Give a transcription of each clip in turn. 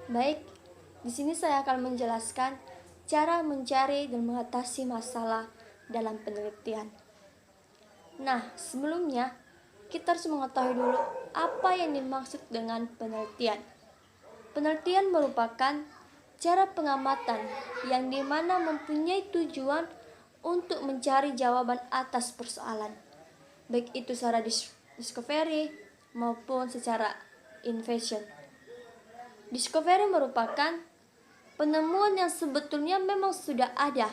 Baik, di sini saya akan menjelaskan cara mencari dan mengatasi masalah dalam penelitian. Nah, sebelumnya kita harus mengetahui dulu apa yang dimaksud dengan penelitian. Penelitian merupakan cara pengamatan yang dimana mempunyai tujuan untuk mencari jawaban atas persoalan, baik itu secara discovery maupun secara invention. Discovery merupakan penemuan yang sebetulnya memang sudah ada,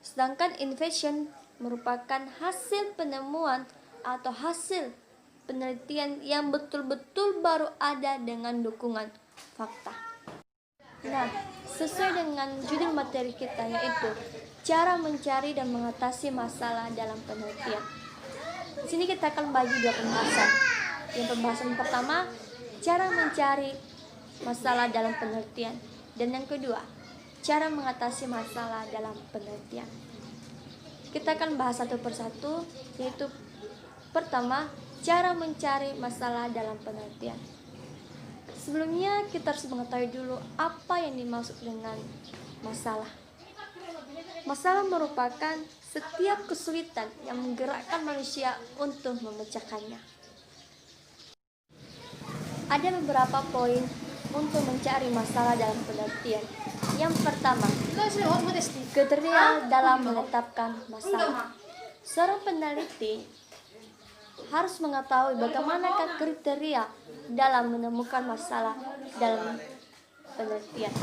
sedangkan invention merupakan hasil penemuan atau hasil penelitian yang betul-betul baru ada dengan dukungan fakta. Nah, sesuai dengan judul materi kita, yaitu cara mencari dan mengatasi masalah dalam penelitian. Di sini kita akan bagi dua pembahasan. Yang pembahasan pertama, cara mencari masalah dalam penelitian, dan yang kedua, cara mengatasi masalah dalam penelitian. Kita akan bahas satu persatu, yaitu pertama, cara mencari masalah dalam penelitian. Sebelumnya kita harus mengetahui dulu apa yang dimaksud dengan masalah. Masalah merupakan setiap kesulitan yang menggerakkan manusia untuk memecahkannya. Ada beberapa poin untuk mencari masalah dalam penelitian. Yang pertama, kriteria dalam menetapkan masalah. Seorang peneliti harus mengetahui bagaimanakah kriteria dalam menemukan masalah dalam penelitian.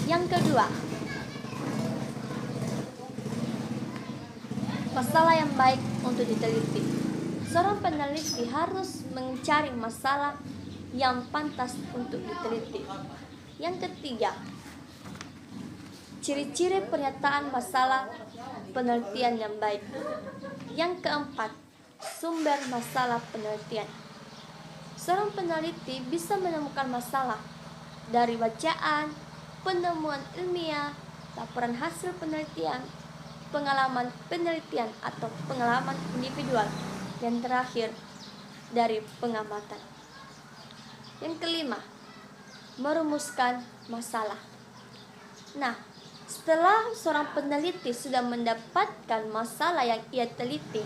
Yang kedua, masalah yang baik untuk diteliti. Seorang peneliti harus mencari masalah yang pantas untuk diteliti. Yang ketiga, ciri-ciri pernyataan masalah penelitian yang baik. Yang keempat, sumber masalah penelitian. Seorang peneliti bisa menemukan masalah dari bacaan, penemuan ilmiah, laporan hasil penelitian, pengalaman penelitian atau pengalaman individual, dan terakhir dari pengamatan. Yang kelima, merumuskan masalah. Nah, setelah seorang peneliti sudah mendapatkan masalah yang ia teliti,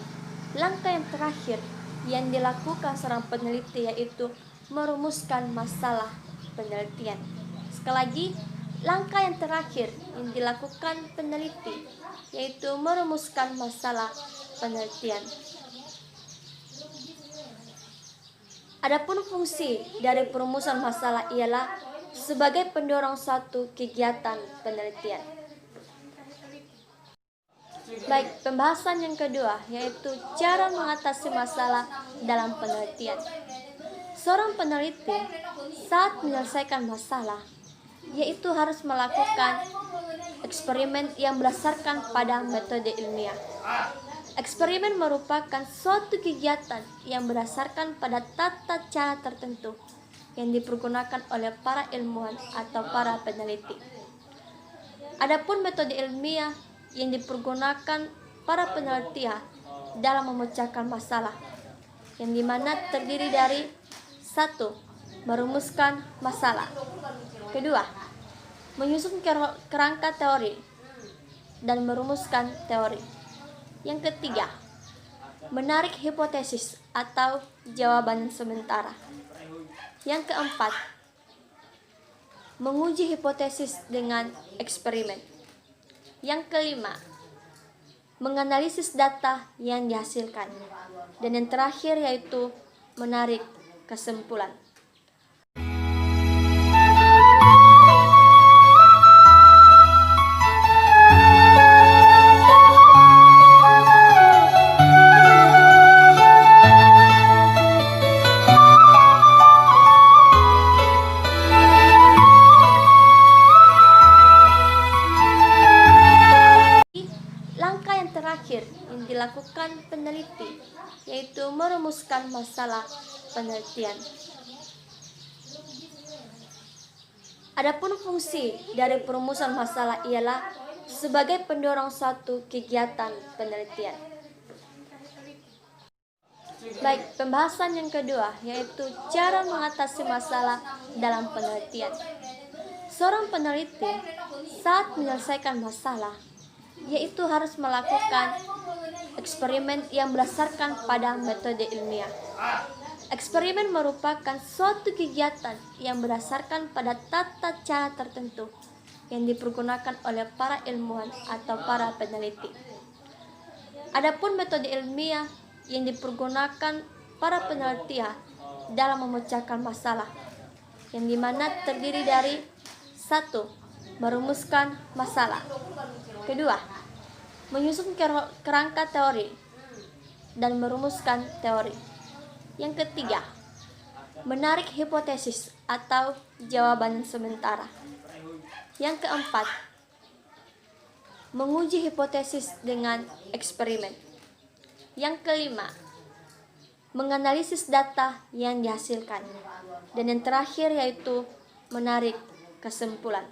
langkah yang terakhir yang dilakukan seorang peneliti yaitu merumuskan masalah penelitian. Sekali lagi, langkah yang terakhir yang dilakukan peneliti yaitu merumuskan masalah penelitian. Adapun fungsi dari perumusan masalah ialah sebagai pendorong suatu kegiatan penelitian. Baik, pembahasan yang kedua yaitu cara mengatasi masalah dalam penelitian. Seorang peneliti saat menyelesaikan masalah yaitu harus melakukan eksperimen yang berdasarkan pada metode ilmiah. Eksperimen merupakan suatu kegiatan yang berdasarkan pada tata cara tertentu yang dipergunakan oleh para ilmuwan atau para peneliti. Adapun metode ilmiah yang dipergunakan para peneliti dalam memecahkan masalah, yang dimana terdiri dari 1. Merumuskan masalah. Kedua, menyusun kerangka teori dan merumuskan teori. Yang ketiga, menarik hipotesis atau jawaban sementara. Yang keempat, menguji hipotesis dengan eksperimen. Yang kelima, menganalisis data yang dihasilkan. Dan yang terakhir yaitu menarik kesimpulan. Terakhir yang dilakukan peneliti yaitu merumuskan masalah penelitian. Adapun fungsi dari perumusan masalah ialah sebagai pendorong suatu kegiatan penelitian. Baik, pembahasan yang kedua yaitu cara mengatasi masalah dalam penelitian. Seorang peneliti saat menyelesaikan masalah yaitu harus melakukan eksperimen yang berdasarkan pada metode ilmiah. Eksperimen merupakan suatu kegiatan yang berdasarkan pada tata cara tertentu yang dipergunakan oleh para ilmuwan atau para peneliti. Adapun metode ilmiah yang dipergunakan para peneliti dalam memecahkan masalah, yang dimana terdiri dari 1. Merumuskan masalah. Kedua, menyusun kerangka teori dan merumuskan teori. Yang ketiga, menarik hipotesis atau jawaban sementara. Yang keempat, menguji hipotesis dengan eksperimen. Yang kelima, menganalisis data yang dihasilkan. Dan yang terakhir yaitu menarik kesimpulan.